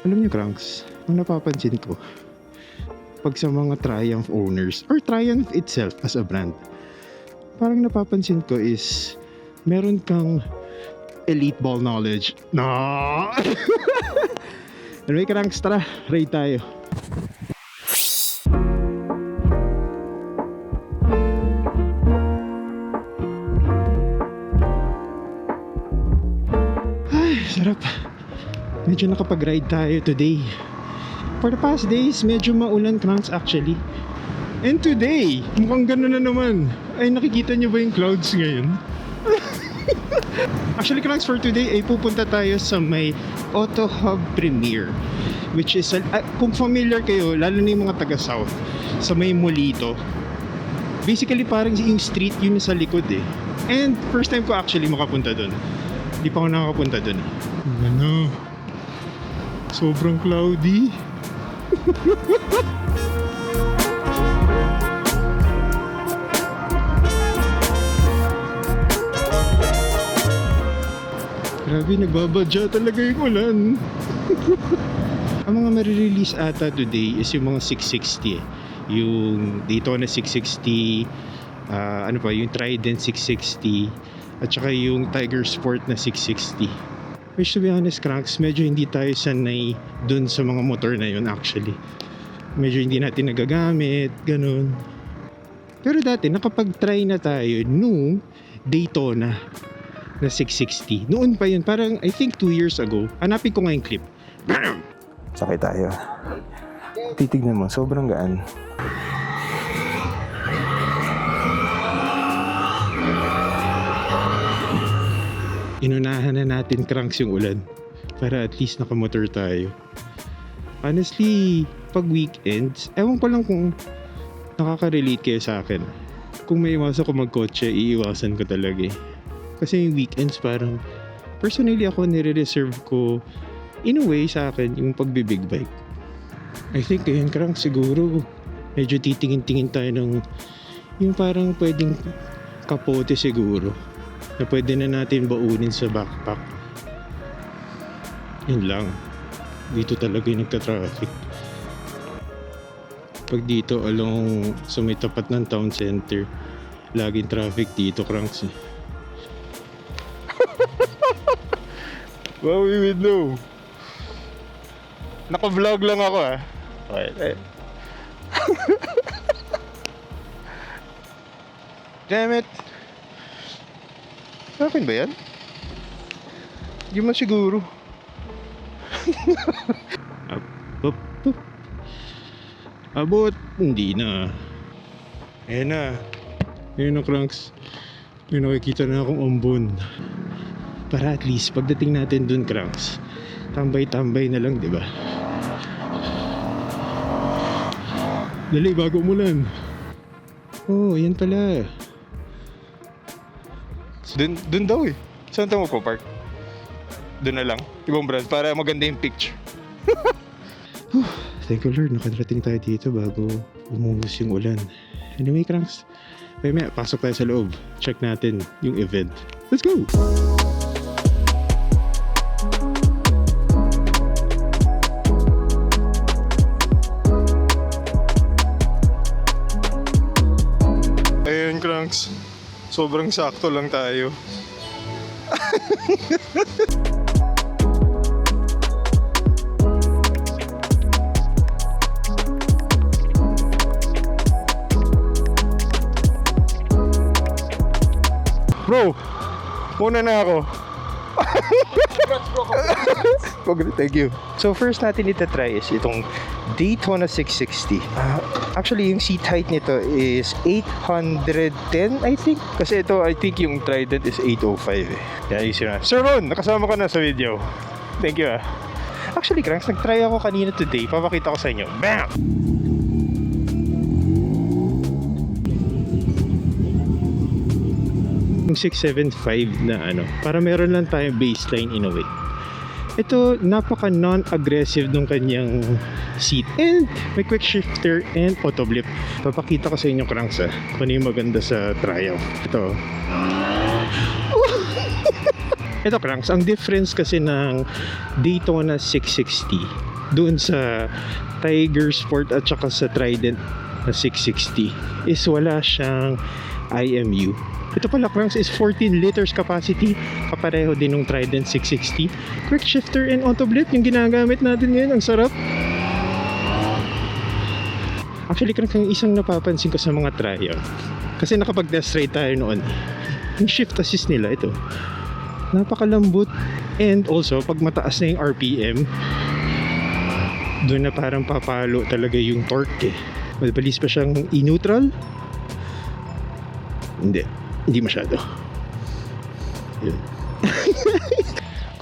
Alam niyo, Cranks, ang napapansin ko, pag sa mga Triumph owners, or Triumph itself as a brand, parang napapansin ko is, meron kang elite ball knowledge. No! Anyway, Cranks, tara, ride tayo. Ay, sarap. Medyo nakapag-ride tayo today. For the past days, medyo maulan, Cranks, actually. And today, mukhang gano'n na naman. Ay, nakikita niyo ba yung clouds ngayon? Actually, Cranks, for today ay pupunta tayo sa may Auto Hub Premier, which is, kung familiar kayo, lalo na yung mga taga-south, sa may Molito. Basically, parang yung street yun sa likod eh. And first time ko actually makapunta dun. Hindi pa ako nakakapunta dun eh. Ano? Sobrang cloudy. Grabe, nagbabadya talaga yung ulan. Ang mga marirelease ata today is yung mga 660 eh. Yung Daytona 660, ano pa, yung Trident 660, at saka yung Tiger Sport na 660. Which, to be honest, Cranks, medyo hindi tayo sanay dun sa mga motor na yun actually. Medyo hindi natin nagagamit, ganun. Pero dati, nakapag-try na tayo nung Daytona na 660. Noon pa yun, parang I think 2 years ago. Hanapin ko nga yung clip. Sakay tayo. Titignan mo, sobrang gaan. Inunahan na natin, Cranks, yung ulan para at least nakamotor tayo. Honestly, pag weekends, ewan ko lang kung nakaka-relate kayo sa akin. Kung may iwasan ko magkotse, iiwasan ko talaga eh. Kasi yung weekends parang, personally ako nire-reserve ko in a way sa akin yung pagbi-big bike. I think ayun, Cranks, siguro medyo titingin-tingin tayo ng yung parang pwedeng kapote siguro na pwede na natin baunin sa backpack. Yun lang. Dito talaga yung nagka-traffic. Pag dito along sa may tapat ng town center, laging traffic dito, Cranks. Wow, we would know. Naka-vlog lang ako ah. Okay. Damn it. Akin ba yan? Hindi man siguro. Up. Abot. Hindi na. Ayan na. Ayan na, Cranks. May nakikita na akong ambon. Para at least pagdating natin dun, Cranks, tambay-tambay na lang, diba? Dali, bago umulan. Oh, yan pala. Dun daw eh. Saan tayo magpo-park? Dun na lang. Ibang brand para maganda yung picture. Thank you, Lord. Nakarating tayo dito bago umuhos yung ulan. Anyway, Cranks, may pasok tayo sa loob. Check natin yung event. Let's go! Ayun, Cranks. Sobrang sakto lang tayo. Bro, muna na ako. Thank you. So first natin itatry is itong Daytona 660. Actually, yung seat height nito is 810, I think. Kasi ito, I think yung Trident is 805 eh. Yan, easy na. Sir Ron, nakasama ka na sa video. Thank you ah. Actually, Cranks, nag-try ako kanina today. Papakita ko sa inyo. Bam! Yung 675 na ano, para meron lang tayong baseline in a way. Ito, napaka non-aggressive nung kanyang seat. And may quick shifter and auto blip. Papakita ko sa inyo, Cranks, kung ano yung maganda sa Triumph. Ito. Ito, Cranks, ang difference kasi ng Daytona 660 doon sa Tiger Sport at saka sa Trident na 660 is wala siyang IMU. Ito pala cranks is 14 liters capacity, kapareho din ng Trident 660. Quick shifter and auto blip yung ginagamit natin ngayon, ang sarap. Actually cranks, ang isang napapansin ko sa mga Triumph, kasi nakapag-test ride tayo noon, yung shift assist nila ito napakalambot, and also pag mataas na yung RPM doon na parang papalo talaga yung torque eh. Mabilis pa siyang i-neutral? Hindi masyado. Yun.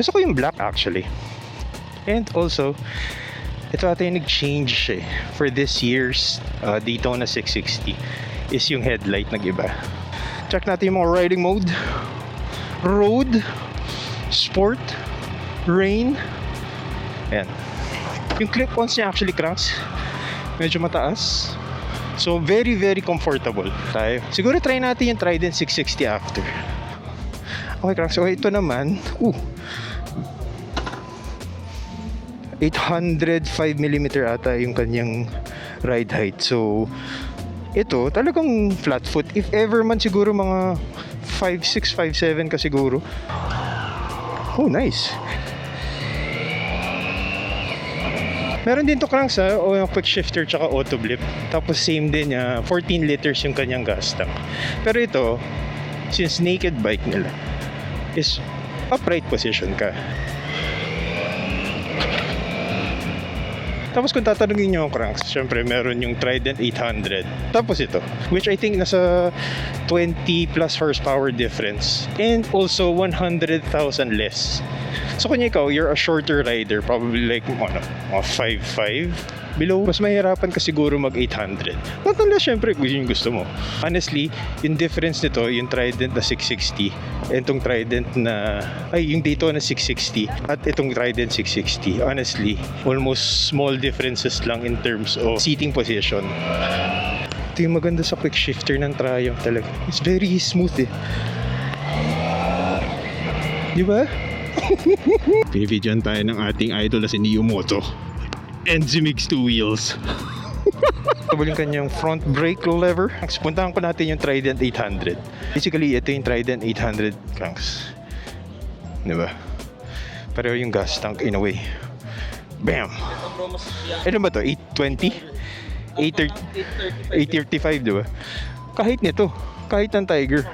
Gusto ko yung black actually. And also, ito ata yung nag-change eh, for this year's Daytona 660 is yung headlight nag-iba. Check natin yung mga riding mode. Road, Sport, Rain. Ayan. Yung clip-ons niya actually cranks medyo mataas. So very comfortable tayo. Siguro try natin yung Trident 660 after. Okay cranks, so ito naman 805mm ata yung kanyang ride height. So ito talagang flat foot. If ever man siguro mga 5'6", 5'7" ka siguro. Oh nice. Meron din to cranks o yung quick shifter tsaka auto blip. Tapos same din 14 liters yung kanyang gas tank. Pero ito, since naked bike nila is upright position ka. Tapos kung tatanungin nyo ang cranks, syempre meron yung Trident 800. Tapos ito, which I think nasa 20 plus horsepower difference. And also 100,000 less. So kung ikaw, you're a shorter rider, probably like mga 5'5" below, mas mahirapan ka siguro mag 800. Not unless syempre yung gusto mo. Honestly, yung difference nito, yung Trident na 660 and itong Trident na yung Daytona 660 at itong Trident 660, honestly, almost small differences lang in terms of seating position. Ito yung maganda sa quick shifter ng Triumph talaga. It's very smooth eh. Di ba? Pinibidyoan tayo ng ating idol na si Neo Moto and si Mix 2 Wheels. Yung kanyang front brake lever. Puntahan ko natin yung Trident 800. Basically, ito yung Trident 800 cranks. Diba? Pareho yung gas tank in a way. Bam! Ano ba to? 820? 835, diba? Kahit nito. Kahit ng Tiger.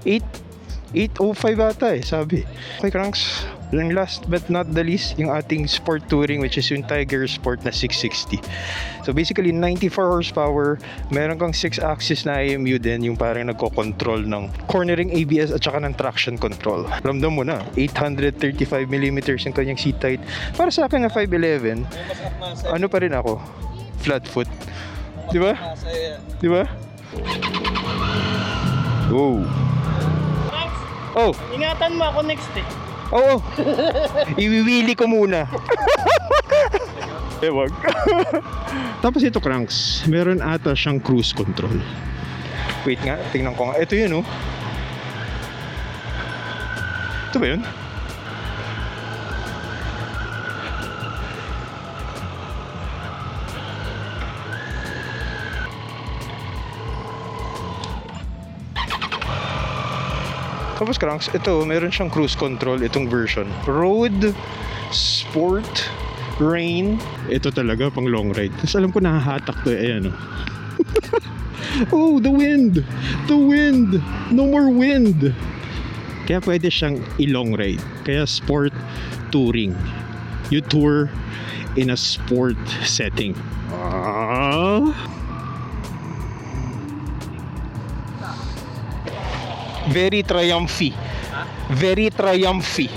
805 ata eh, sabi. Okay cranks, and last but not the least, yung ating sport touring, which is yung Tiger Sport na 660. So basically 94 horsepower, meron kang 6-axis na IMU din, yung parang nagko-control ng cornering ABS at saka ng traction control. Ramdam mo na, 835mm yung kanyang seat height. Para sa akin na 5'11", ano pa rin ako, flat foot. Di ba? Di ba? Wow. Oh. Ingatan mo ako next eh. Oo. Iwiwili ko muna. Wag. Tapos ito cranks, meron ata siyang cruise control. Wait nga, tingnan ko nga. Ito yun Ito ba yun? Tapos cranks, ito, meron siyang cruise control, itong version. Road, Sport, Rain. Ito talaga, pang long ride. Tapos alam ko nahahatak to, ayan Oh, the wind! The wind! No more wind! Kaya pwede siyang i-long ride. Kaya sport touring. You tour in a sport setting. Very triumphy. Very triumphy.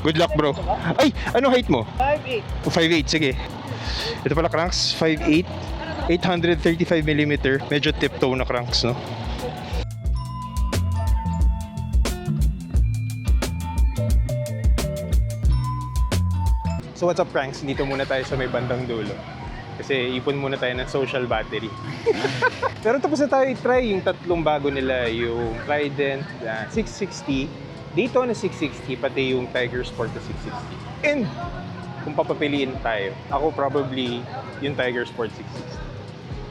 Good luck bro. Ay, ano height mo? 5'8". 5'8", sige. Ito pala cranks, 5'8", 835mm. Medyo tiptoe na cranks, no? So what's up cranks? Dito muna tayo sa may bandang dulo. Kasi ipon muna tayo ng social battery. Pero tapos na tayo i-try yung tatlong bago nila. Yung Trident 660, Daytona 660, pati yung Tiger Sport na 660. And kung papapiliin tayo, ako probably yung Tiger Sport 660.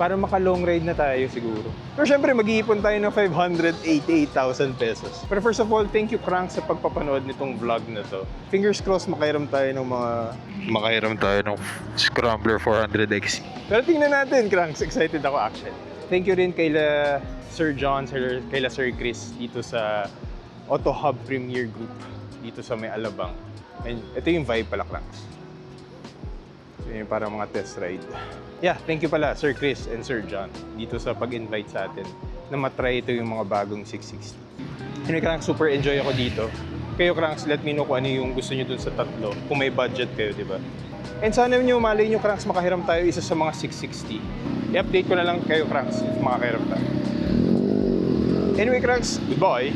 Para maka-long ride na tayo siguro. Pero syempre, mag-iipon tayo ng 588,000 pesos. Pero first of all, thank you, Crank, sa pagpapanood nitong vlog na to. Fingers crossed, makairam tayo ng Scrambler 400XE. Pero tingnan natin, Cranks. Excited ako actually. Thank you rin kaila Sir John, kaila Sir Chris dito sa Auto Hub Premier Group dito sa may Alabang. And ito yung vibe pala, Cranks. So yun yung para mga test ride. Yeah, thank you pala Sir Chris and Sir John dito sa pag-invite sa atin na matry ito yung mga bagong 660. Anyway, Cranks, super enjoy ako dito. Kayo, Cranks, let me know kung ano yung gusto nyo dun sa tatlo. Kung may budget kayo, di ba? And sana nyo, malay nyo, Cranks, makahiram tayo isa sa mga 660. I-update ko na lang kayo, Cranks, if makahiram tayo. Anyway, Cranks, goodbye!